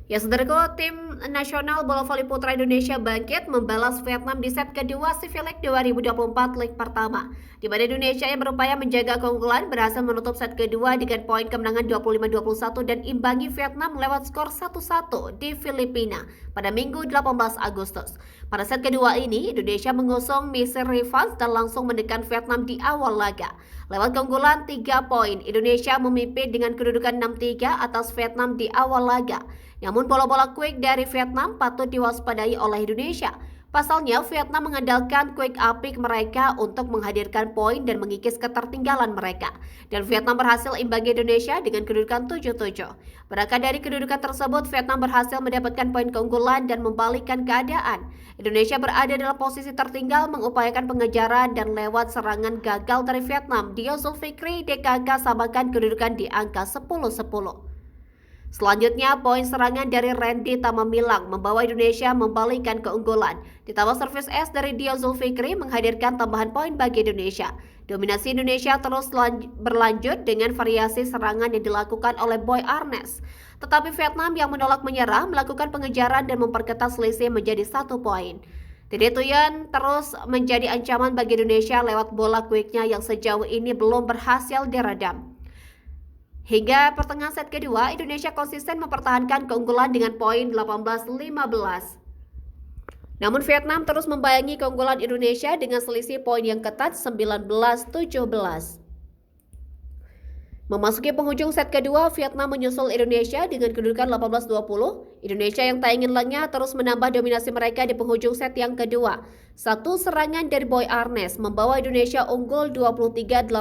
Ya saudaraku, tim nasional bola voli putra Indonesia bangkit membalas Vietnam di set kedua SEA League 2024 leg pertama, di mana Indonesia yang berupaya menjaga keunggulan berhasil menutup set kedua dengan poin kemenangan 25-21 dan imbangi Vietnam lewat skor 1-1 di Filipina pada Minggu 18 Agustus. Pada set kedua ini, Indonesia mengusung misi revenge dan langsung menekan Vietnam di awal laga. Lewat keunggulan 3 poin, Indonesia memimpin dengan kedudukan 6-3 atas Vietnam di awal laga. Namun bola-bola quick dari Vietnam patut diwaspadai oleh Indonesia. Pasalnya, Vietnam mengandalkan quick apik mereka untuk menghadirkan poin dan mengikis ketertinggalan mereka. Dan Vietnam berhasil imbangi Indonesia dengan kedudukan 7-7. Berangkat dari kedudukan tersebut, Vietnam berhasil mendapatkan poin keunggulan dan membalikkan keadaan. Indonesia berada dalam posisi tertinggal mengupayakan pengejaran dan lewat serangan gagal dari Vietnam, Dio Zulfikri DKK samakan kedudukan di angka 10-10. Selanjutnya, poin serangan dari Randy Tamamilang membawa Indonesia membalikkan keunggulan. Ditambah servis es dari Dio Zulfikri menghadirkan tambahan poin bagi Indonesia. Dominasi Indonesia terus berlanjut dengan variasi serangan yang dilakukan oleh Boy Arnes. Tetapi Vietnam yang menolak menyerah melakukan pengejaran dan memperketat selisih menjadi 1 poin. Teddy Tuyen terus menjadi ancaman bagi Indonesia lewat bola quicknya yang sejauh ini belum berhasil diredam. Hingga pertengahan set kedua, Indonesia konsisten mempertahankan keunggulan dengan poin 18-15. Namun Vietnam terus membayangi keunggulan Indonesia dengan selisih poin yang ketat 19-17. Memasuki penghujung set kedua, Vietnam menyusul Indonesia dengan kedudukan 18-20. Indonesia yang tak ingin lengah terus menambah dominasi mereka di penghujung set yang kedua. Satu serangan dari Boy Arnes membawa Indonesia unggul 23-18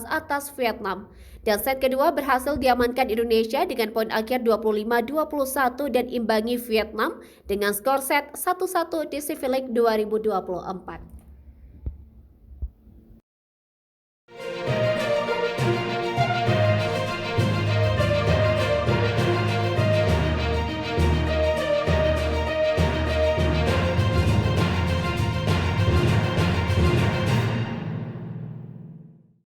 atas Vietnam. Dan set kedua berhasil diamankan Indonesia dengan poin akhir 25-21 dan imbangi Vietnam dengan skor set 1-1 di SEA League 2024.